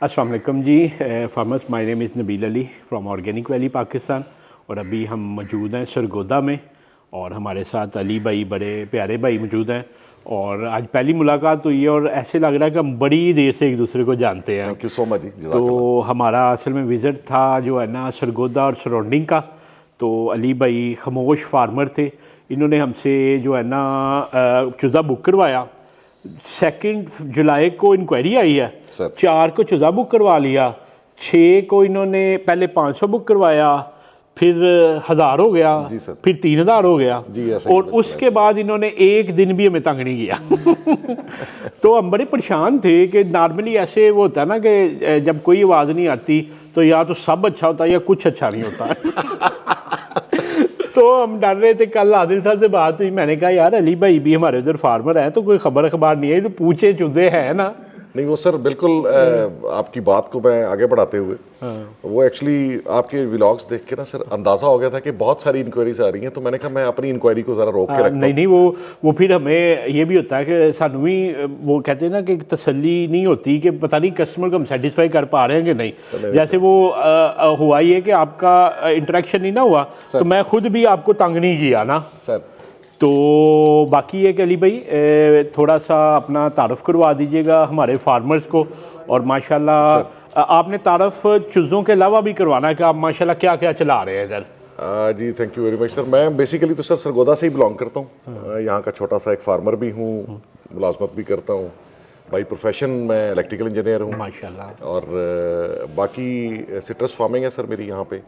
अस्सलाम वालेकुम जी farmers, my name is Nabeel Ali from organic valley Pakistan. और अभी हम मौजूद हैं सरगोदा में और हमारे साथ अली भाई, बड़े प्यारे भाई मौजूद हैं। और आज पहली मुलाकात हुई है और ऐसे लग रहा है कि हम बड़ी देर से एक दूसरे को जानते हैं। थैंक यू सो मच जी, तो जज़ाकल्लाह। हमारा असल में विज़िट था जो है ना सरगोदा और सराउंडिंग का। तो अली भाई खामोश फार्मर थे, इन्होंने हमसे जो है ना चुज़ा बुक करवाया। 2 जुलाई को इंक्वायरी आई है, सर 4 को चुज़ा बुक करवा लिया, 6 को इन्होंने पहले 500 बुक करवाया, फिर 1000 हो गया, जी सर। फिर 3000 हो गया जी, ऐसा ही और बिल्कुल उसके ऐसा। बाद इन्होंने एक दिन भी हमें तंग नहीं किया। तो हम बड़े परेशान थे कि नॉर्मली ऐसे वो होता है ना कि जब कोई आवाज़ नहीं आती तो या तो सब अच्छा होता है या कुछ अच्छा नहीं होता। तो हम डर रहे थे। कल आदिल साहब से बात हुई, मैंने कहा यार अली भाई भी हमारे उधर फार्मर है तो कोई खबर अखबार नहीं है तो पूछे चुजे हैं ना। नहीं वो सर बिल्कुल आपकी बात को मैं आगे बढ़ाते हुए वो एक्चुअली आपके व्लॉग्स देख के ना सर अंदाज़ा हो गया था कि बहुत सारी इंक्वायरीज आ रही हैं, तो मैंने कहा मैं अपनी इंक्वायरी को ज़रा रोक के रखता नहीं हूँ। नहीं, वो फिर हमें ये भी होता है कि सानू भी वो कहते हैं ना कि तसल्ली नहीं होती कि पता नहीं कस्टमर को हम सेटिस्फाई कर पा रहे हैं कि नहीं। जैसे वो हुआ ही है कि आपका इंटरेक्शन नहीं ना हुआ तो मैं खुद भी आपको तंग नहीं किया ना। सर तो बाकी ये कि अली भाई थोड़ा सा अपना तारफ़ करवा दीजिएगा हमारे फार्मर्स को। और माशाल्लाह आपने तारफ़ चुज़ों के अलावा भी करवाना है कि आप माशाल्लाह क्या क्या चला रहे हैं इधर। जी thank you very much sir. मैं बेसिकली तो सर सरगोदा से ही बिलोंग करता हूँ। यहाँ का छोटा सा एक फार्मर भी हूँ, मुलाजमत भी करता हूँ। बाई प्रोफेशन मैं इलेक्ट्रिकल इंजीनियर हूँ माशाल्लाह। और बाकी सिट्रस फार्मिंग है सर मेरी यहाँ पे।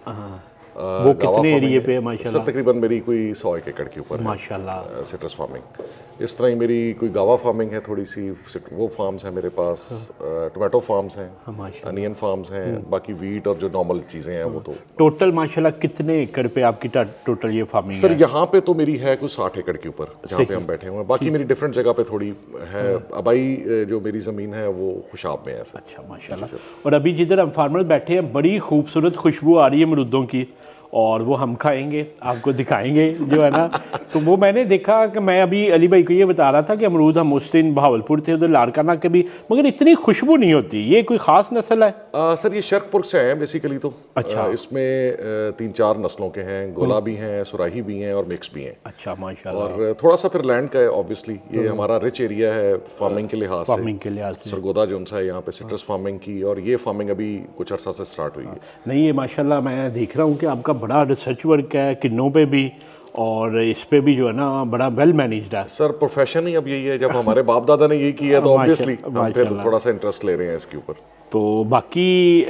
वो कितने एरिए पे है सर माशाल्लाह? तकरीबन मेरी कोई 100 एकड़ के ऊपर है माशाल्लाह। Citrus farming. इस तरह ही मेरी कोई गावा फार्मिंग है थोड़ी सी, वो फार्म्स हैं मेरे पास। टोमेटो फार्म्स हैं, माशाल्लाह। अनियन फार्म्स हैं, बाकी वीट और जो नॉर्मल चीज़ें हैं वो तो। टोटल माशाल्लाह कितने एकड़ पे आपकी टोटल ये फार्मिंग सर है? यहाँ पे तो मेरी है कुछ 60 एकड़ के ऊपर जहाँ पे हम बैठे हुए हैं। बाकी मेरी डिफरेंट जगह पे थोड़ी है। अबाई जो मेरी ज़मीन है वो खुशाब में है सर। अच्छा माशाल्लाह। और अभी जिधर हम फार्मर बैठे हैं बड़ी खूबसूरत खुशबू आ रही है अमरूदों की और वो हम खाएंगे, आपको दिखाएंगे जो है ना। तो वो मैंने देखा कि मैं अभी अली भाई को ये बता रहा था कि अमरूद हम उस दिन बहावलपुर थे, उधर लाड़काना के भी, मगर इतनी खुशबू नहीं होती। ये कोई ख़ास नस्ल है? सर ये शर्कपुर से हैं बेसिकली तो। अच्छा। इसमें 3-4 नस्लों के हैं, गोला भी हैं, सुराही भी हैं और मिक्स भी हैं। अच्छा माशाल्लाह। और थोड़ा सा फिर लैंड का है ऑब्वियसली, ये हमारा रिच एरिया है फार्मिंग के लिहाज से। फार्मिंग के लिहाज से सरगोदा जो है यहाँ पे सिट्रस फार्मिंग की, और ये फार्मिंग अभी कुछ अर्सा से स्टार्ट हुई है। नहीं, ये माशाल्लाह मैं देख रहा हूँ कि आपका बड़ा रिसर्च वर्क है किन्नों पे भी और इस पे भी जो है ना बड़ा वेल मैनेज्ड है। सर प्रोफेशन ही अब यही है, जब हमारे बाप दादा ने यही किया तो ऑब्वियसली हम फिर थोड़ा सा इंटरेस्ट ले रहे हैं इसके ऊपर। तो बाकी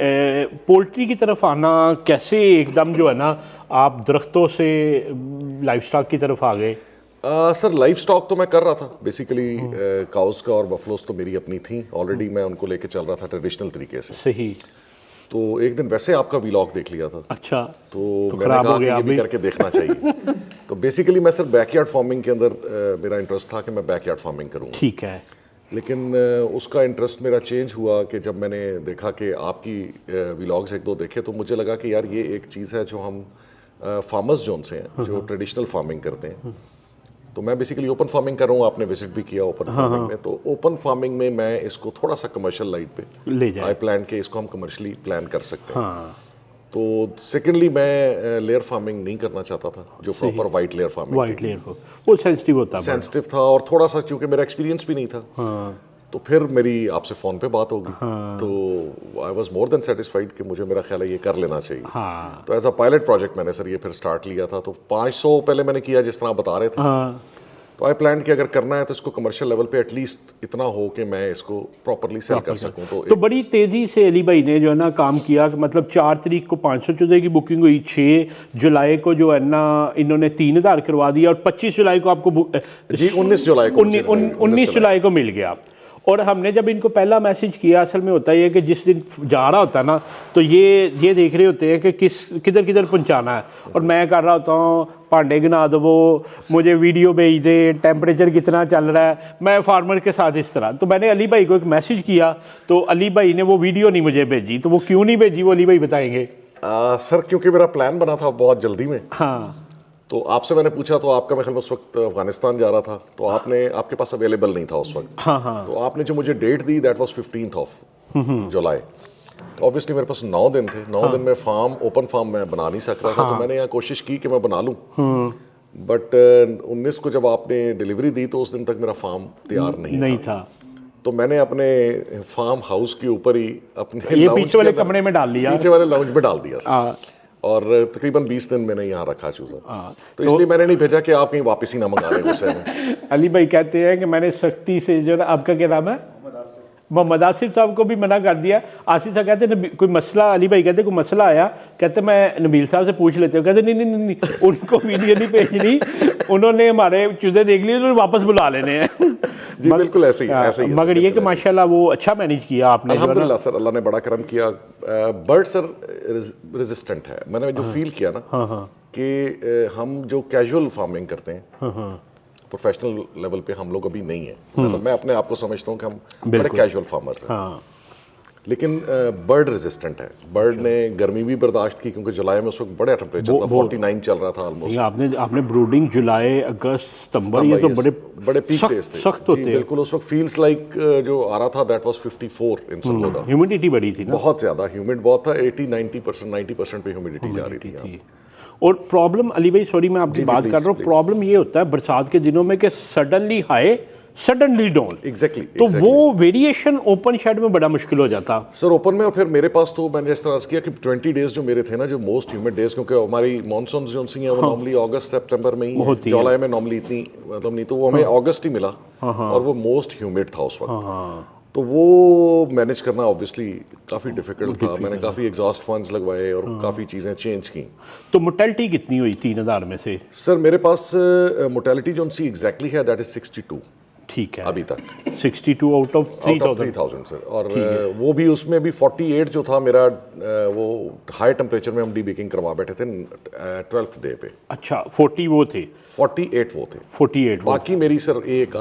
पोल्ट्री की तरफ आना कैसे एकदम जो है ना आप दरख्तों से लाइफ स्टॉक की तरफ आ गए? सर लाइफ स्टॉक तो मैं कर रहा था बेसिकली, काउस का और बफलोस तो मेरी अपनी थी ऑलरेडी, मैं उनको लेके चल रहा था ट्रेडिशनल तरीके से। सही। तो एक दिन वैसे आपका व्लॉग देख लिया था। अच्छा। तो मैंने खराब कहा हो कि गया ये भी अभी। करके देखना चाहिए। तो बेसिकली मैं सर बैकयार्ड फार्मिंग के अंदर मेरा इंटरेस्ट था कि मैं बैकयार्ड फार्मिंग करूँगा। ठीक है। लेकिन उसका इंटरेस्ट मेरा चेंज हुआ कि जब मैंने देखा कि आपकी व्लॉग्स एक दो देखे तो मुझे लगा कि यार ये एक चीज़ है जो हम फार्मर्स जोन से हैं जो ट्रेडिशनल फार्मिंग करते हैं। तो मैं बेसिकली ओपन फार्मिंग कर रहा हूँ, आपने विजिट भी किया ओपन फार्मिंग में। तो ओपन फार्मिंग में मैं इसको थोड़ा सा कमर्शियल लाइट पे ले जाए। आई प्लान के इसको हम कमर्शियली प्लान कर सकते हैं। हाँ। तो सेकेंडली मैं लेयर फार्मिंग नहीं करना चाहता था, जो proper white layer farming white layer को वो सेंसिटिव होता है। सेंसिटिव था और थोड़ा सा क्योंकि मेरा एक्सपीरियंस भी नहीं था। हाँ। तो फिर मेरी आपसे फ़ोन पे बात होगी। तो I was more than satisfied कि मुझे मेरा ख्याल है ये कर लेना चाहिए। हाँ। तो एज अ पायलट प्रोजेक्ट मैंने सर ये फिर स्टार्ट लिया था। तो 500 पहले मैंने किया जिस तरह आप बता रहे थे। हाँ। तो आई प्लान कि अगर करना है तो इसको कमर्शियल लेवल पे एटलीस्ट इतना हो कि मैं इसको प्रॉपरली सेल कर सकूं। तो बड़ी तेज़ी से अली भाई ने जो है ना काम किया कि मतलब 4 तारीख को 500 चुजे की बुकिंग हुई, 6 जुलाई को जो है ना इन्होंने 3000 करवा दिया और 25 जुलाई को आपको जी 19 जुलाई को 19 जुलाई को मिल गया। और हमने जब इनको पहला मैसेज किया, असल में होता ही है कि जिस दिन जा रहा होता है ना तो ये देख रहे होते हैं कि किधर किधर पहुंचाना है। और मैं कर रहा होता हूँ भांडे गिना दो, मुझे वीडियो भेज दे, टेम्परेचर कितना चल रहा है, मैं फार्मर के साथ इस तरह। तो मैंने अली भाई को एक मैसेज किया तो अली भाई ने वो वीडियो नहीं मुझे भेजी। तो वो क्यों नहीं भेजी वो अली भाई बताएंगे। सर क्योंकि मेरा प्लान बना था बहुत जल्दी में। हाँ। तो आपसे मैंने पूछा तो आपका मैं ख्याल में उस वक्त अफगानिस्तान जा रहा था, तो आपके पास अवेलेबल नहीं था उस वक्त। हाँ हाँ। तो आपने जो मुझे डेट दी that was 15th of July. Obviously मेरे पास 9 दिन थे, 9 दिन में फार्म, ओपन फार्म मैं बना नहीं सक रहा था, तो मैंने यहाँ कोशिश की कि मैं बना लूँ। बट 19 को जब आपने डिलीवरी दी तो उस दिन तक मेरा फार्म तैयार नहीं था। तो मैंने अपने फार्म हाउस के ऊपर ही अपने ये पीछे वाले कमरे में डाल लिया, पीछे वाले लाउंज में डाल दिया और तकरीबन 20 दिन मैंने यहाँ रखा चूजा। तो इसलिए मैंने नहीं भेजा कि आप कहीं वापस ही ना मंगा लें गुस्से में। अली भाई कहते हैं कि मैंने सख्ती से जो है, आपका क्या नाम है, मोहम्मद आसिफ साहब को भी मना कर दिया। आसिफ साहब कहते कोई मसला, अली भाई कहते कोई मसला आया, कहते मैं नबील साहब से पूछ लेते हो, कहते नहीं नहीं नहीं, नहीं उनको वीडियो नहीं भेजनी, उन्होंने हमारे चूजे देख लिए, उन्होंने वापस बुला लेने हैं। जी बिल्कुल ऐसे ही मगर ये कि माशाल्लाह वो अच्छा मैनेज किया आपने। अल्हम्दुलिल्लाह सर, अल्लाह ने बड़ा करम किया। बर्ड सर रेजिस्टेंट है, मैंने जो फील किया ना कि हम जो कैजुअल फार्मिंग करते हैं प्रोफेशनल लेवल पे हम लोग अभी नहीं है। मतलब मैं अपने आप को समझता हूँ कि हम बड़े कैजुअल फार्मर्स हैं, लेकिन बर्ड रेजिस्टेंट है। बर्ड ने गर्मी भी बर्दाश्त की, क्योंकि जुलाई में उस वक्त बड़ा टेम्परेचर था, 49 चल रहा था ऑलमोस्ट। आपने ब्रूडिंग जुलाई अगस्त सितंबर, ये तो बड़े पीक डेज थे, सख्त होते हैं बिल्कुल। उस वक्त फील्स लाइक जो आ रहा था that was 54 in Sargodha. Humidity बड़ी थी ना, बहुत ज्यादा ह्यूमिड बहुत था, 90% पे ह्यूमिडिटी जा रही थी। और प्रॉब्लम अली भाई, सॉरी मैं आपकी बात कर रहा हूँ, प्रॉब्लम ये होता है बरसात के दिनों में कि suddenly high suddenly down. Exactly. तो वो वेरिएशन ओपन शेड में बड़ा मुश्किल हो जाता सर ओपन में। और फिर मेरे पास तो मैंने इस तरह किया कि 20 डेज जो मेरे थे ना, जो मोस्ट ह्यूमिड डेज, क्योंकि हमारी मानसून जो सी हैं वो नॉर्मली अगस्त सितंबर में ही, जुलाई में नॉर्मली इतनी मतलब नहीं, तो वो हमें अगस्त ही मिला और वो मोस्ट ह्यूमिड था उस वक्त। तो वो मैनेज करना ऑब्वियसली काफ़ी डिफिकल्ट था। मैंने काफ़ी एग्जॉस्ट फंड्स लगवाए और काफ़ी चीज़ें चेंज की। तो मोर्टेलिटी कितनी हुई 3000 में से? सर मेरे पास मोर्टेलिटी जो सी एग्जैक्टली है दैट इज 62। ठीक है, अभी तक 62 आउट ऑफ 3000 सर। और वो भी उसमें भी 48 जो था मेरा, वो हाई टेम्परेचर में हम डीबेकिंग करवा बैठे थे 12th डे पे। अच्छा 40 वो थे, 48 वो थे, 48 बाकी मेरी सर एक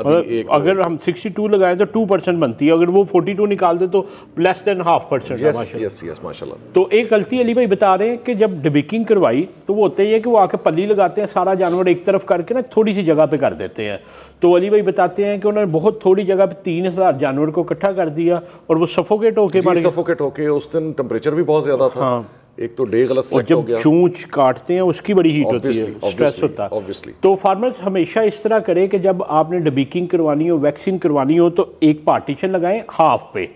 अगर हम 62 लगाएं तो 2% बनती है, अगर वो 42 निकाल दे तो लेस देन 0.5%। यस माशाल्लाह। तो एक गलती अली भाई बता रहे हैं कि जब डिबेकिंग करवाई तो वो होता ही है कि वो आके पल्ली लगाते हैं, सारा जानवर एक तरफ करके ना थोड़ी सी जगह पे कर देते हैं। तो अली भाई बताते हैं कि उन्होंने बहुत थोड़ी जगह पे 3000 जानवर को इकट्ठा कर दिया और वो सफोकेट होके मर गए। सफोकेट होके, उस दिन टेम्परेचर भी बहुत ज्यादा था। एक तो डे गलत सेलेक्ट हो गया, जब चूंच काटते हैं उसकी बड़ी हीट होती है, स्ट्रेस होता है। तो फार्मर्स हमेशा इस तरह करे कि जब आपने डिबेकिंग करवानी हो, वैक्सीन करवानी हो, तो एक पार्टीशन लगाएं हाफ पे,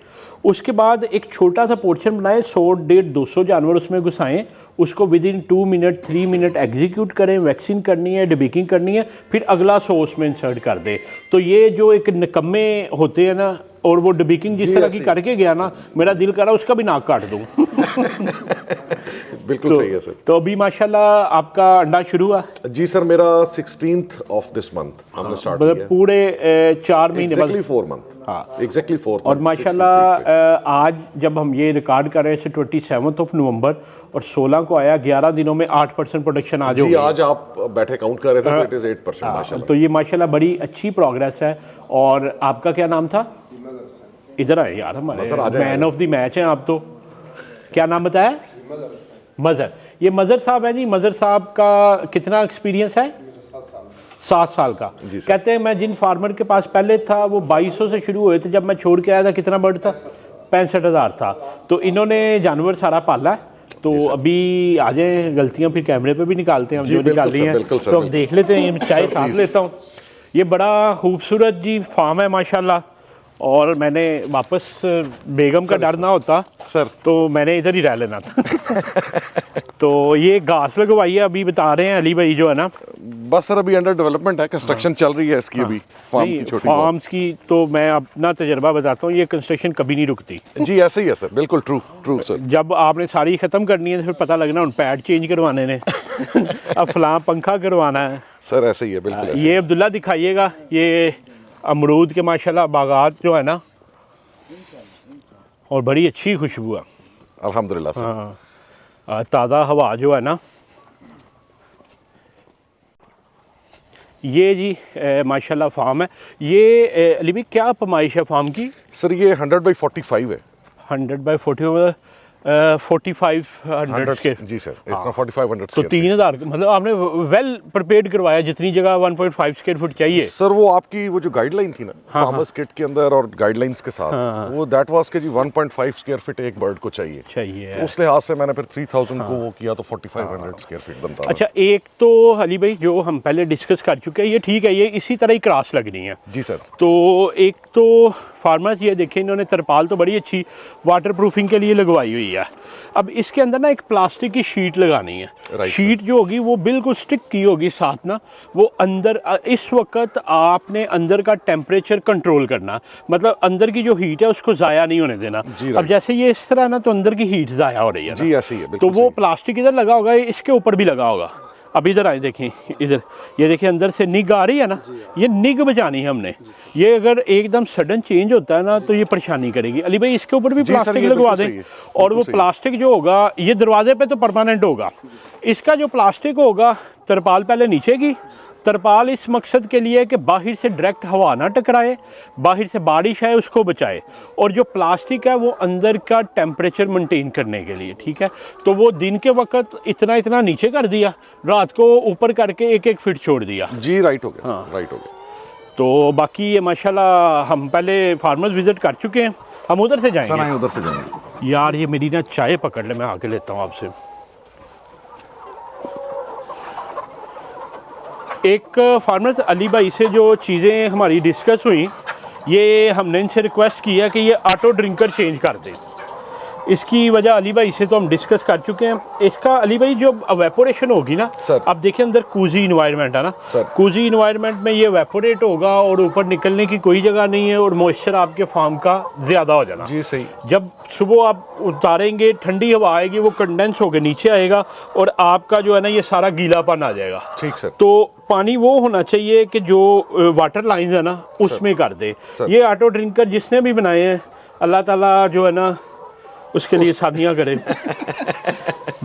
उसके बाद एक छोटा सा पोर्शन बनाएं, 100-150-200 जानवर उसमें घुसाएं, उसको with in 2 minute 3 minute execute करें, वैक्सीन करनी है, डिबेकिंग करनी है, फिर अगला 100 उसमें इंसर्ट कर दे। तो ये जो एक निकम्मे होते हैं ना, और वो डिबेकिंग जिस तरह की करके गया ना, मेरा दिल कर रहा उसका भी नाक काट दूं। बिल्कुल सही है सर। तो अभी माशाल्लाह आपका अंडा शुरू हुआ? जी सर, मेरा 16th ऑफ दिस मंथ हमने स्टार्ट किया, पूरे 4 महीने बाद, एग्जैक्टली 4 मंथ। हाँ एग्जैक्टली 4 और माशाल्लाह आज जब हम ये रिकॉर्ड कर रहे हैं 27 ऑफ नवंबर, और 16 को आया, 11 दिनों में 8% प्रोडक्शन आज हो गया। आज आप बैठे काउंट कर रहे थे तो इट इज 8% माशाल्लाह। तो ये माशाल्लाह बड़ी अच्छी प्रोग्रेस है। और आपका क्या नाम था? इधर आए यार, हमारे मैन ऑफ द मैच हैं आप तो। क्या नाम बताया? मजहर। ये मजहर साहब है जी। मजहर साहब का कितना एक्सपीरियंस है? 7 साल का। कहते हैं मैं जिन फार्मर के पास पहले था वो 2200 से शुरू हुए थे, जब मैं छोड़ के आया था कितना बर्ड था? 65,000 था। तो इन्होंने जानवर सारा पाला है। तो अभी आ जाए, गलतियां फिर कैमरे पे भी निकालते हैं हम, जो निकाली हैं तो हम देख लेते हैं। चाय साथ लेता हूँ। ये बड़ा खूबसूरत जी फार्म है माशाल्लाह। और मैंने वापस बेगम का डर ना होता सर, तो मैंने इधर ही रह लेना था। तो ये घास लगवाई है अभी, बता रहे हैं अली भाई जो है ना। बस सर अभी अंडर डेवलपमेंट है, कंस्ट्रक्शन चल रही है इसकी। अभी फार्म की छोटी फार्म्स की तो मैं अपना तजर्बा बताता हूँ, ये कंस्ट्रक्शन कभी नहीं रुकती जी। ऐसे ही है सर, बिल्कुल ट्रू सर। जब आपने सारी ख़त्म करनी है तो फिर पता लगना उन पैड चेंज करवाने ने, अब फलां पंखा करवाना है सर। ऐसे ही है बिल्कुल। ये अब्दुल्ला दिखाइएगा, ये अमरूद के माशाल्लाह बागात जो है ना, और बड़ी अच्छी खुशबू है अल्हम्दुलिल्लाह सर। हाँ, ताज़ा हवा जो है ना। ये जी माशाल्लाह फार्म है। ये अली भाई क्या पमाइश है फार्म की? सर ये 100/45 है। 100/40 4500 स्क्वायर। जी सर, इट्स नॉट 4500 तो 3000 मतलब आपने वेल प्रिपेयर्ड करवाया, जितनी जगह 1.5 स्क्वायर फुट चाहिए। सर वो आपकी वो जो गाइडलाइन थी ना फार्मर्स किट के अंदर और गाइडलाइंस के साथ, वो दैट वाज के जी 1.5 स्क्वायर फीट एक बर्ड को चाहिए। तो उस लिहाज से मैंने फिर 3000 को वो किया तो 4500 स्क्वायर फीट बनता है। अच्छा, एक तो अली भाई जो हम पहले डिस्कस कर चुके हैं, ये ठीक है, ये इसी तरह ही क्रॉस लगनी है। जी सर। तो एक तो फार्मर्स ये देखें, इन्होंने तरपाल तो बड़ी अच्छी वाटर प्रूफिंग के लिए लगवाई हुई है। अब इसके अंदर ना एक प्लास्टिक की शीट लगानी है। शीट जो होगी वो बिल्कुल स्टिक की होगी साथ ना, वो अंदर इस वक्त आपने अंदर का टेम्परेचर कंट्रोल करना, मतलब अंदर की जो हीट है उसको ज़ाया नहीं होने देना। अब जैसे ये इस तरह ना, तो अंदर की हीट ज़ाया हो रही है ना। जी ऐसे ही है, तो वो प्लास्टिक इधर लगा होगा, इसके ऊपर भी लगा होगा। अब इधर आए देखें, इधर ये देखिए अंदर से निग आ रही है ना, ये निग बचानी है हमने। ये अगर एकदम सडन चेंज होता है ना तो ये परेशानी करेगी। अली भाई इसके ऊपर भी प्लास्टिक लगवा दें, और वो प्लास्टिक जो होगा ये दरवाजे पे तो परमानेंट होगा। इसका जो प्लास्टिक होगा, तरपाल पहले नीचे की तरपाल इस मकसद के लिए कि बाहर से डायरेक्ट हवा ना टकराए, बाहर से बारिश आए उसको बचाए, और जो प्लास्टिक है वो अंदर का टेम्परेचर मेंटेन करने के लिए, ठीक है। तो वो दिन के वक्त इतना इतना नीचे कर दिया, रात को ऊपर करके 1-1 फीट छोड़ दिया। जी राइट हो गया। हाँ राइट हो गया। तो बाकी ये माशाल्लाह हम पहले फार्मर्स विजिट कर चुके हैं, हम उधर से जाएंगे। उधर से जाएंगे। यार ये मेरी ना चाय पकड़ ले, मैं आके लेता हूँ आपसे। एक फार्मर्स अली भाई से जो चीज़ें हमारी डिस्कस हुई, ये हमने इनसे रिक्वेस्ट की है कि ये ऑटो ड्रिंकर चेंज कर दें। इसकी वजह अली भाई से तो हम डिस्कस कर चुके हैं। इसका अली भाई जो एवेपोरेशन होगी ना सर, अब देखिए अंदर कूजी इन्वायरमेंट है ना सर, कूजी इन्वायरमेंट में ये एवेपोरेट होगा और ऊपर निकलने की कोई जगह नहीं है, और मॉइस्चर आपके फार्म का ज़्यादा हो जाना। जी सही। जब सुबह आप उतारेंगे, ठंडी हवा आएगी, वो कंडेंस होकर नीचे आएगा और आपका जो है ना ये सारा गीलापन आ जाएगा। ठीक सर। तो पानी वो होना चाहिए कि जो वाटर लाइंस है ना उसमें कर दे। ये ऑटो ड्रिंकर जिसने भी बनाए हैं, अल्लाह ताला जो है ना उसके लिए शादियाँ करें।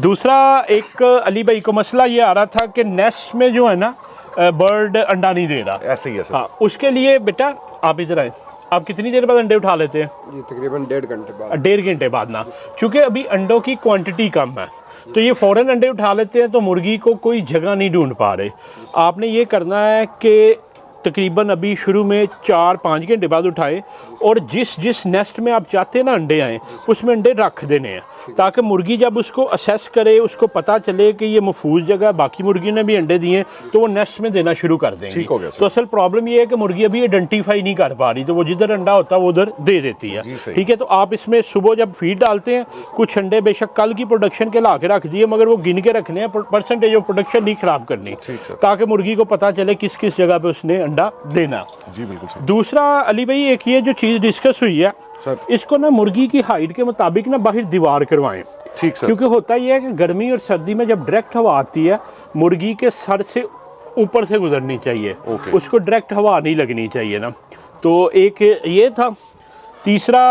दूसरा एक अली भाई को मसला ये आ रहा था कि नेस्ट में जो है ना बर्ड अंडा नहीं दे रहा। ऐसे ही है सर। हाँ, उसके लिए बेटा आप इधर आए। आप कितनी देर बाद अंडे उठा लेते हैं? जी तकरीबन 1.5 घंटे बाद। 1.5 घंटे बाद ना, क्योंकि अभी अंडों की क्वांटिटी कम है, तो ये फ़ौरन अंडे उठा लेते हैं, तो मुर्गी को कोई जगह नहीं ढूंढ पा रहे। आपने ये करना है कि तकरीबन अभी शुरू में 4-5 घंटे बाद उठाएं, और जिस जिस नेस्ट में आप चाहते हैं ना अंडे आएँ उसमें अंडे रख देने हैं, ताकि मुर्गी जब उसको असेस करे, उसको पता चले कि ये महफूज जगह, बाकी मुर्गी ने भी अंडे दिए, तो वो नेस्ट में देना शुरू कर देंगे। ठीक हो गया। तो असल प्रॉब्लम ये है कि मुर्गी अभी आइडेंटिफाई नहीं कर पा रही, तो वो जिधर अंडा होता है वो उधर दे देती है। ठीक है, तो आप इसमें सुबह जब फीड डालते हैं, कुछ अंडे बेशक कल की प्रोडक्शन के ला के रख दिए, मगर वो गिन के रखने हैं, परसेंटेज ऑफ प्रोडक्शन नहीं खराब करनी, ताकि मुर्गी को पता चले किस किस जगह पे उसने अंडा देना। जी बिल्कुल। दूसरा अली भाई एक ये जो चीज़ डिस्कस हुई है सर, इसको ना मुर्गी की हाइट के मुताबिक ना बाहर दीवार करवाएं। ठीक सर। क्योंकि होता ही है कि गर्मी और सर्दी में जब डायरेक्ट हवा आती है, मुर्गी के सर से ऊपर से गुजरनी चाहिए। उसको डायरेक्ट हवा नहीं लगनी चाहिए ना। तो एक ये था। तीसरा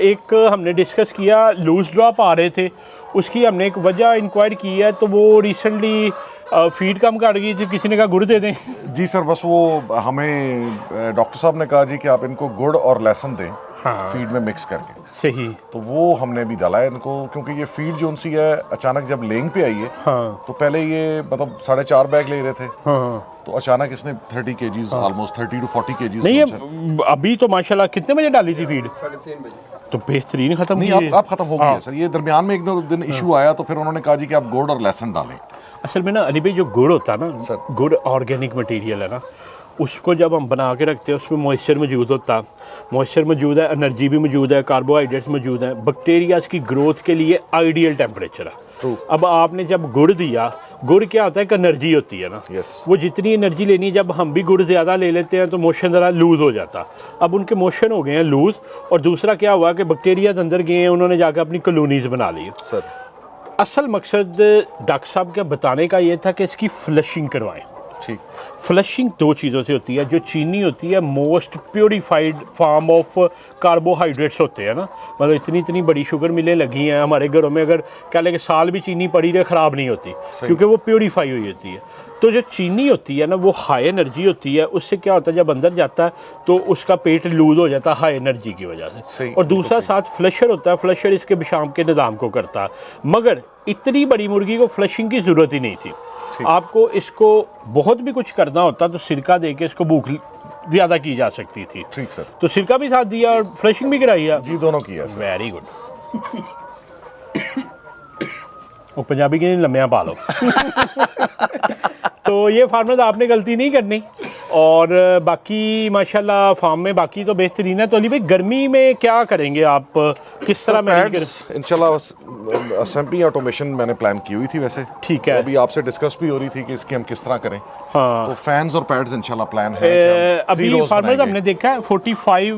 एक हमने डिस्कस किया, लूज ड्रॉप आ रहे थे, उसकी हमने एक वजह इंक्वायर की है। तो वो रिसेंटली फीड कम कर गई थी, किसी ने कहा गुड़ दे दें। जी सर, बस वो हमें डॉक्टर साहब ने कहा जी कि आप इनको गुड़ और लहसुन दें। हाँ। फीड में मिक्स करके। सही। तो वो हमने भी डाला है इनको, क्योंकि ये फीड जो उनसी है अचानक जब लेंग पे आई है। हाँ। तो पहले ये मतलब 4.5 बैग ले रहे थे। हाँ। तो अचानक इसने 30 kgs, ऑलमोस्ट 30 to 40 kgs नहीं, अभी तो माशाल्लाह कितने बजे डाली थी फीड? 3:30 बजे। तो बेहतरीन खत्म नहीं, अब खत्म हो गई है सर। ये दरमियान में एक दो दिन इशू आया, तो फिर उन्होंने कहा जी कि आप गुड़ और लहसुन डालें। असल में ना अली भाई जो गुड़ होता है ना, गुड़ ऑर्गेनिक मटेरियल है ना, उसको जब हम बना के रखते हैं उसमें मॉइस्चर मौजूद होता है, मॉइस्चर मौजूद है, एनर्जी भी मौजूद है, कार्बोहाइड्रेट्स मौजूद हैं, बैक्टीरियाज की ग्रोथ के लिए आइडियल टेम्परेचर है। अब आपने जब गुड़ दिया, गुड़ क्या होता है कि एनर्जी होती है ना। वो जितनी एनर्जी लेनी है, जब हम भी गुड़ ज़्यादा ले लेते हैं तो मोशन ज़रा लूज़ हो जाता। अब उनके मोशन हो गए हैं लूज़, और दूसरा क्या हुआ कि बैक्टीरियाज अंदर गए हैं, उन्होंने जाकर अपनी कॉलोनीज बना ली सर। असल मकसद डॉक्टर साहब का बताने का ये था कि इसकी फ्लशिंग करवाएं। ठीक। फ्लशिंग 2 चीज़ों से होती है। जो चीनी होती है most purified form of carbohydrates होते हैं ना, मतलब इतनी इतनी बड़ी शुगर मिलें लगी हैं हमारे घरों में, अगर कह लें कि साल भी चीनी पड़ी रहे ख़राब नहीं होती, क्योंकि वो प्योरीफाई हुई होती है। तो जो चीनी होती है ना वो हाई एनर्जी होती है, उससे क्या होता है जब अंदर जाता है तो उसका पेट लूज हो जाता है हाई एनर्जी की वजह से। सही, और दूसरा साथ फ्लशर होता है, फ्लशर इसके पेशाब के निज़ाम को करता है। मगर इतनी बड़ी मुर्गी को फ्लशिंग की ज़रूरत ही नहीं थी। आपको इसको बहुत भी कुछ करना होता तो सिरका दे के इसको भूख ज़्यादा की जा सकती थी। ठीक सर। तो सिरका भी साथ दिया और फ्लशिंग भी कराई है। जी दोनों किया सर। Very good. वो पंजाबी के लम्बियाँ पा लो। तो ये फार्मर्स आपने गलती नहीं करनी। और बाकी माशाल्लाह फार्म में बाकी तो बेहतरीन है। तो अली भाई गर्मी में क्या करेंगे आप, किस तरह मैनेज करें? इंशाल्लाह असेंबली ऑटोमेशन मैंने प्लान की हुई थी वैसे। ठीक है। तो अभी आपसे डिस्कस भी हो रही थी कि इसकी हम किस तरह करें। हाँ। तो फैंस और पैड्स इंशाल्लाह प्लान है कि हम 3 अभी rows फार्मर्स बनाएंगे। हमने देखा है 45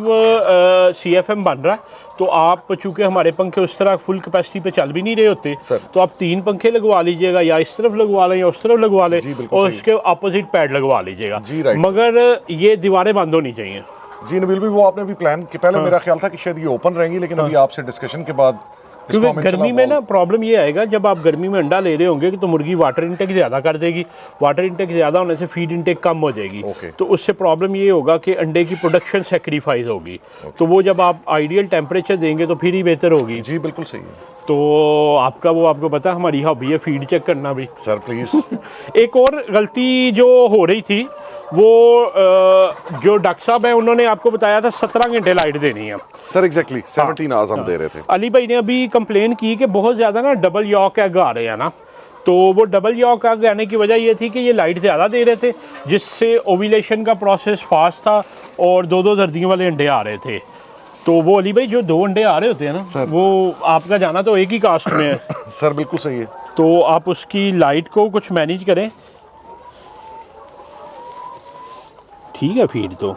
CFM बन रहा है। तो आप चूंकि हमारे पंखे उस तरह फुल कैपेसिटी पे चल भी नहीं रहे होते सर। तो आप 3 पंखे लगवा लीजिएगा, या इस तरफ लगवा लें या उस तरफ लगवा लें, जी, बिल्कुल और सही। उसके अपोजिट पैड लगवा लीजिएगा। जी, राइट। मगर ये दीवारें बंद होनी चाहिए। जी नबील भी वो आपने भी प्लान कि पहले मेरा ख्याल था कि शायद ये ओपन रहेंगी, लेकिन अभी आपसे डिस्कशन के बाद इसको क्योंकि हम गर्मी इंशाल्लाह में ना प्रॉब्लम ये आएगा, जब आप गर्मी में अंडा ले रहे होंगे तो मुर्गी वाटर इंटेक ज़्यादा कर देगी। वाटर इंटेक ज़्यादा होने से फीड इंटेक कम हो जाएगी। ओके। तो उससे प्रॉब्लम ये होगा कि अंडे की प्रोडक्शन सेक्रीफाइस होगी। तो वो जब आप आइडियल टेम्परेचर देंगे तो फिर ही बेहतर होगी। जी बिल्कुल सही है तो आपका वो आपको पता है हमारी हॉबी है फीड चेक करना भी। Sir please. एक और गलती जो हो रही थी वो जो डॉक्टर साहब हैं उन्होंने आपको बताया था 17 घंटे लाइट देनी है। सर एग्जैक्टली 17 आवर्स हम दे रहे थे। अली भाई ने अभी कंप्लेन की कि बहुत ज़्यादा ना डबल यॉक एग आ रहे हैं ना, तो वो डबल यॉक एग आने की वजह ये थी कि ये लाइट ज़्यादा दे रहे थे, जिससे ओविलेशन का प्रोसेस फास्ट था और 2-2 दर्दियों वाले अंडे आ रहे थे। तो वो अली भाई जो 2 अंडे आ रहे होते हैं ना सर। वो आपका जाना तो एक ही कास्ट में है। सर बिल्कुल सही है। तो आप उसकी लाइट को कुछ मैनेज करें। ठीक है फीड तो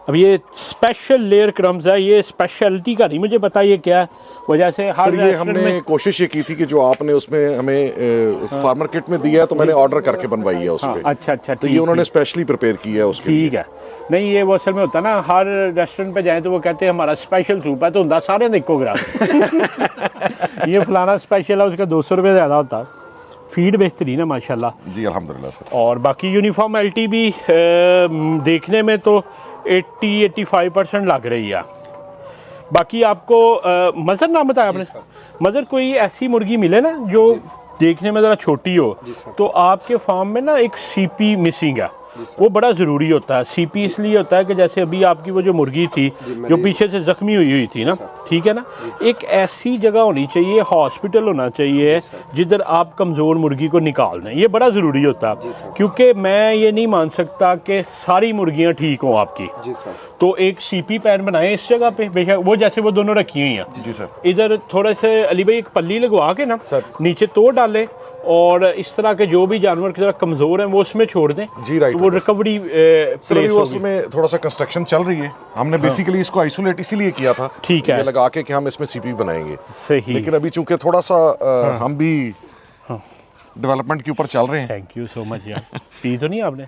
अब ये स्पेशल लेयर क्रम्स है, ये स्पेशलिटी का नहीं मुझे पता ये क्या है, वजह से हर सर ये रेस्टोरेंट हमने में कोशिश ये की थी कि जो आपने उसमें हमें फार्मर किट में दिया है तो मैंने ऑर्डर करके बनवाई है उस हाँ, पे। अच्छा तो ये उन्होंने स्पेशली प्रिपेयर की है उसके लिए। ठीक है। नहीं ये वो असल में होता है ना, हर रेस्टोरेंट पे जाए तो वो कहते हैं हमारा स्पेशल सूप है, तो होता सारे देखो ग्रास ये फलाना स्पेशल है, उसका 200 रुपये ज़्यादा होता है। फीड बेहतरीन है माशाल्लाह। जी अल्हम्दुलिल्लाह सर। और बाकी यूनिफॉर्म एल्टी भी देखने में तो 80-85% लग रही है। बाकी आपको मज़र नाम बताया आपने? मज़र कोई ऐसी मुर्गी मिले ना जो देखने में ज़रा छोटी हो, तो आपके फार्म में ना एक सीपी मिसिंग है, वो बड़ा ज़रूरी होता है। सीपी इसलिए होता है कि जैसे अभी आपकी वो जो मुर्गी थी जो पीछे से ज़ख्मी हुई थी ना, ठीक है ना, एक ऐसी जगह होनी चाहिए, हॉस्पिटल होना चाहिए जिधर आप कमज़ोर मुर्गी को निकाल दें, ये बड़ा ज़रूरी होता है। क्योंकि मैं ये नहीं मान सकता कि सारी मुर्गियाँ ठीक हों आपकी। जी सर। तो एक सीपी पैन बनाएं इस जगह पे, बेशक वो जैसे वो दोनों रखी हुई हैं, जी सर। इधर थोड़े से अली भाई एक पल्ली लगवा के ना सर। नीचे तोड़ डालें, और इस तरह के जो भी जानवर की तरह कमज़ोर हैं वो उसमें छोड़ दें। जी राइट। तो वो रिकवरी सर अभी वो असल में थोड़ा सा कंस्ट्रक्शन चल रही है। हमने बेसिकली इसको आइसोलेट इसीलिए किया था, ठीक है, ये लगा के कि हम इसमें सीपी बनाएंगे। सही। लेकिन अभी चूंकि थोड़ा सा हम भी डेवलपमेंट के ऊपर चल रहे हैं, थैंक यू सो मच यार। पी तो नहीं आपने?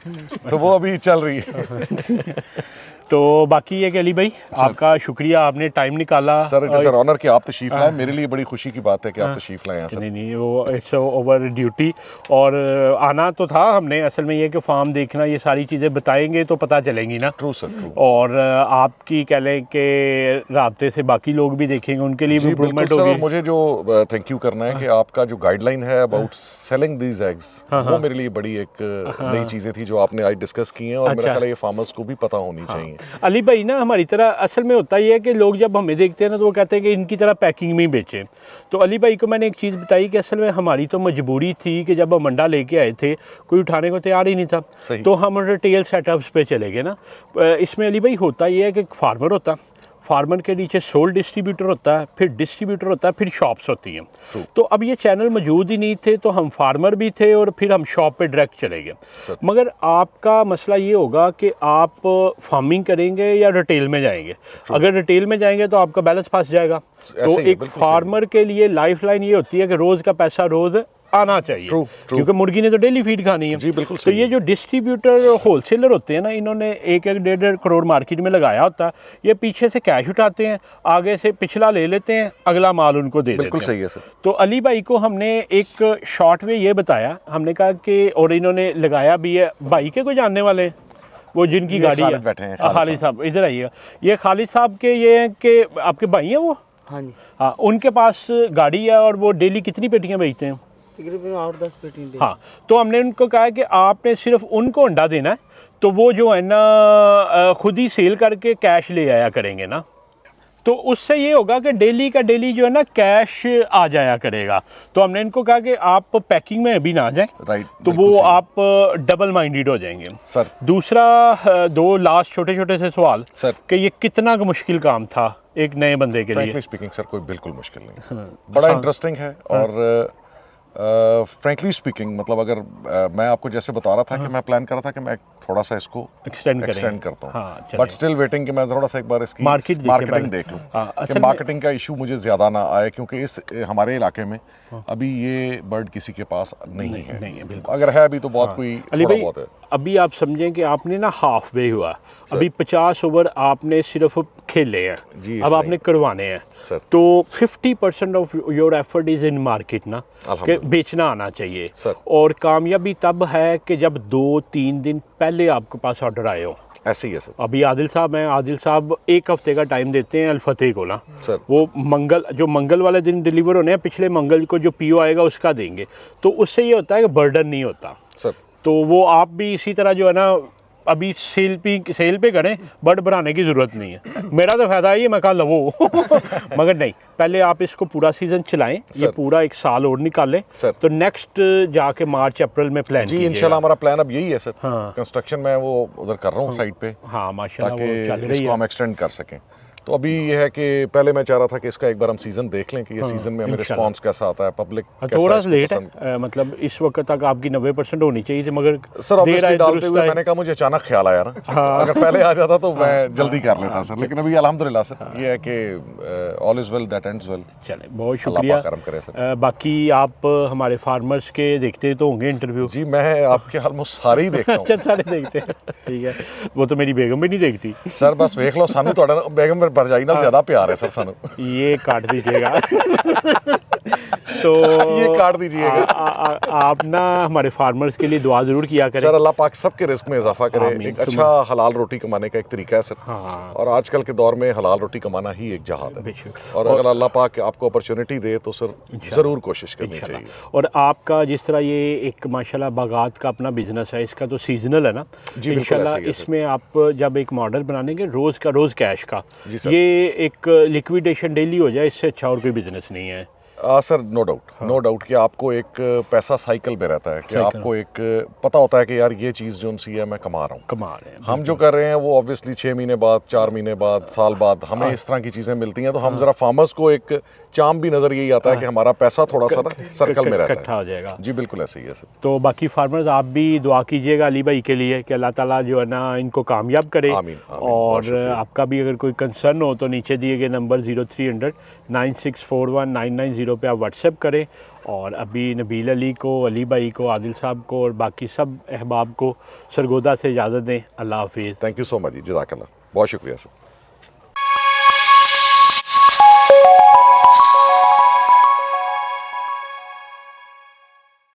तो वो अभी चल रही है। तो बाकी ये कि अली भाई आपका शुक्रिया, आपने टाइम निकाला। सर इट इज ऑनर कि आप तशरीफ लाए, मेरे लिए बड़ी खुशी की बात है कि आप तशरीफ लाए हैं सर। नहीं वो इट्स ओवर ड्यूटी, और आना तो था हमने। असल में ये कि फार्म देखना, ये सारी चीज़ें बताएंगे तो पता चलेंगी ना। True sir true. और आपकी कह लें कि राब्ते से बाकी लोग भी देखेंगे, उनके लिए भी इम्प्रूवमेंट सर, होगी। और मुझे जो थैंक यू करना है कि आपका जो गाइडलाइन है अबाउट सेलिंग दीज एग्स, वो मेरे लिए बड़ी एक नई चीज़ें थी जो आपने आज डिस्कस की हैं, और मेरा ख्याल है ये फार्मर्स को भी पता होनी चाहिए। अली भाई ना हमारी तरह असल में होता ही है कि लोग जब हमें देखते हैं ना तो वो कहते हैं कि इनकी तरह पैकिंग में ही बेचें। तो अली भाई को मैंने एक चीज़ बताई कि असल में हमारी तो मजबूरी थी कि जब हम अंडा लेके आए थे कोई उठाने को तैयार ही नहीं था, तो हम रिटेल सेटअप्स पे चले गए ना। इसमें अली भाई होता ही है कि फार्मर होता, फार्मर के नीचे सोल डिस्ट्रीब्यूटर होता है, फिर डिस्ट्रीब्यूटर होता है, फिर शॉप्स होती हैं। तो अब ये चैनल मौजूद ही नहीं थे, तो हम फार्मर भी थे और फिर हम शॉप पे डायरेक्ट चले गए। मगर आपका मसला ये होगा कि आप फार्मिंग करेंगे या रिटेल में जाएंगे। अगर रिटेल में जाएंगे तो आपका बैलेंस फंस जाएगा। तो एक फार्मर के लिए लाइफ लाइन ये होती है कि रोज़ का पैसा रोज़ आना चाहिए। True, true. क्योंकि मुर्गी ने तो डेली फीड खानी है। जी, बिल्कुल तो सही ये है। जो डिस्ट्रीब्यूटर होलसेलर होते हैं ना, इन्होंने 1-1.5 करोड़ मार्केट में लगाया होता है। ये पीछे से कैश उठाते हैं, आगे से पिछला ले लेते हैं, अगला माल उनको दे देते बिल्कुल हैं। सही है सर। तो अली भाई को हमने एक शॉर्ट में ये बताया, हमने कहा कि और इन्होंने लगाया भी है। भाई के कोई जानने वाले हैं? वो जिनकी ये गाड़ी खालिद बैठे हैं, खालिद खालिद साहब इधर आइएगा। ये खालिद साहब के ये हैं कि आपके भाई हैं वो? हाँ जी, हाँ, उनके पास गाड़ी है और वो डेली कितनी पेटियां बेचते हैं? तकरीबन 8-10 पेटी दे। हाँ, तो हमने उनको कहा कि आपने सिर्फ उनको अंडा देना है, तो वो जो है ना खुद ही सेल करके कैश ले आया करेंगे ना, तो उससे ये होगा कि डेली का डेली जो है ना कैश आ जाया करेगा। तो हमने इनको कहा कि आप पैकिंग में अभी ना जाएं, राइट, तो बिल्कुल वो सही। आप डबल माइंडेड हो जाएंगे। सर दूसरा, दो लास्ट छोटे छोटे से सवाल सर कि ये कितना मुश्किल काम था एक नए बंदे के लिए? फ्रैंकली स्पीकिंग सर कोई बिल्कुल मुश्किल नहीं है। बड़ा इंटरेस्टिंग है और फ्रैंकली स्पीकिंग मतलब अगर मैं आपको जैसे बता रहा था कि मैं प्लान कर रहा था कि मैं थोड़ा सा इसको एक्सटेंड करता हूँ, हाँ, बट स्टिल वेटिंग कि मैं थोड़ा सा एक बार इसकी मार्केट देखिए मार्केटिंग पहले। देख लूँ हाँ, कि असल में- मार्केटिंग का इशू मुझे ज़्यादा ना आए, क्योंकि इस हमारे इलाके में अभी ये बर्ड किसी के पास नहीं नहीं है, है। बिल्कुल। अगर है अभी तो बहुत कोई अली थोड़ा भाई, बहुत है। अभी आप समझें कि आपने ना हाफ वे हुआ, अभी 50 ओवर आपने सिर्फ खेले हैं, जी, अब सही। आपने करवाने हैं, सर। तो 50% of your effort is in market ना, कि अल्हम्दुलिल्लाह। बेचना आना चाहिए। सर। और कामयाबी तब है कि जब 2-3 दिन पहले आपके पास ऑर्डर आए हो। ऐसे ही है सर। अभी आदिल साहब हैं, आदिल साहब 1 हफ्ते का टाइम देते हैं अल्फतेह को ना, सर। वो मंगल वाले दिन डिलीवर होने हैं, पिछले मंगल को जो पीओ आएगा उसका देंगे, तो उससे ये होता है कि बर्डन नहीं होता। सर तो वो आप भी इसी तरह जो है ना अभी सेल पे करें, बर्ड बढ़ाने की ज़रूरत नहीं है। मेरा तो फ़ायदा है, मैं कहा लवो मगर नहीं, पहले आप इसको पूरा सीज़न चलाएं, ये सर। पूरा 1 साल और निकालें, सर। तो नेक्स्ट जाके मार्च अप्रैल में प्लान जी इंशाल्लाह हमारा प्लान अब यही है सर। हाँ। कंस्ट्रक्शन में वो उधर कर रहा हूँ साइड पे, हाँ माशाल्लाह वो चल ताकि रही इसको है। हम एक्सटेंड कर सकें। तो अभी ये है कि पहले मैं चाह रहा था कि इसका एक बार हम सीज़न देख लें कि ये सीज़न में हमें इंशाल्लाह। रिस्पांस कैसा आता है, पब्लिक थोड़ा सा लेट है, मतलब इस वक्त तक आपकी 90% होनी चाहिए थी, मगर सर देर ऑब्वियसली आए, डालते दुरुस्त हुए आए। मैंने कहा मुझे अचानक ख्याल आया ना, तो अगर पहले आ जाता तो मैं जल्दी कर लेता सर, लेकिन अभी अल्हम्दुलिल्लाह सर ये है कि all is well that ends well. चले, बहुत अल्लाह शुक्रिया। पाक करम करे सर। बाकी आप हमारे फार्मर्स के देखते तो होंगे इंटरव्यू? जी मैं आपके हाल में सारे ही देखता हूँ अच्छा, सारे देखते हैं, ठीक है। वो तो मेरी बेगम भी नहीं देखती। सर, बस देख लो सानू थोड़ा बेगम पर भरजाई नाल ज्यादा प्यार है सर सानू। ये काट दीजिएगा तो ये काट दीजिएगा। आप ना हमारे फार्मर्स के लिए दुआ ज़रूर किया करें। सर अल्लाह पाक सबके रिस्क में इजाफा करे। आमीन। एक अच्छा हलाल रोटी कमाने का एक तरीका है सर, हाँ। और आजकल के दौर में हलाल रोटी कमाना ही एक जहाद है। बेशक। और अगर अल्लाह पाक आपको अपॉर्चुनिटी दे तो सर ज़रूर कोशिश करनी चाहिए। और आपका जिस तरह ये एक माशाल्लाह बागात का अपना बिजनेस है, इसका तो सीजनल है ना, जी, बिल्कुल इंशाल्लाह ऐसा ही है सर। इसमें आप जब एक मॉडल बनानेंगे रोज़ का रोज़ कैश का, जी सर। ये एक लिक्विडेशन डेली हो जाए, इससे अच्छा और कोई बिजनेस नहीं है। सर नो डाउट कि आपको एक पैसा साइकिल में रहता है कि साइकिल। आपको एक पता होता है कि यार ये चीज़ जो सी है मैं कमा रहा हूँ। कमा रहे हैं हम जो कर रहे हैं वो ऑब्वियसली 6 महीने बाद, 4 महीने बाद, साल बाद हमें इस तरह की चीज़ें मिलती हैं, तो हम ज़रा फार्मर्स को एक चाम भी नज़र यही आता है कि हमारा पैसा थोड़ा सा ना सर्कल में रहता इकट्ठा है। हो जाएगा। जी बिल्कुल ऐसे ही है सर। तो बाकी फार्मर्स आप भी दुआ कीजिएगा अली भाई के लिए कि अल्लाह ताला जो है ना इनको कामयाब करे। आमीन, आमीन, बहुत और शुक्रिया। आपका भी अगर कोई कंसर्न हो तो नीचे दिए गए नंबर 0300 9641 990 पे आप व्हाट्सएप करें। और अभी नबील अली को, अली भाई को, आदिल साहब को और बाकी सब अहबाब को सरगोदा से इजाज़त दें। अल्लाह हाफिज़। थैंक यू सो मच जी, जज़ाकल्लाह, बहुत शुक्रिया सर।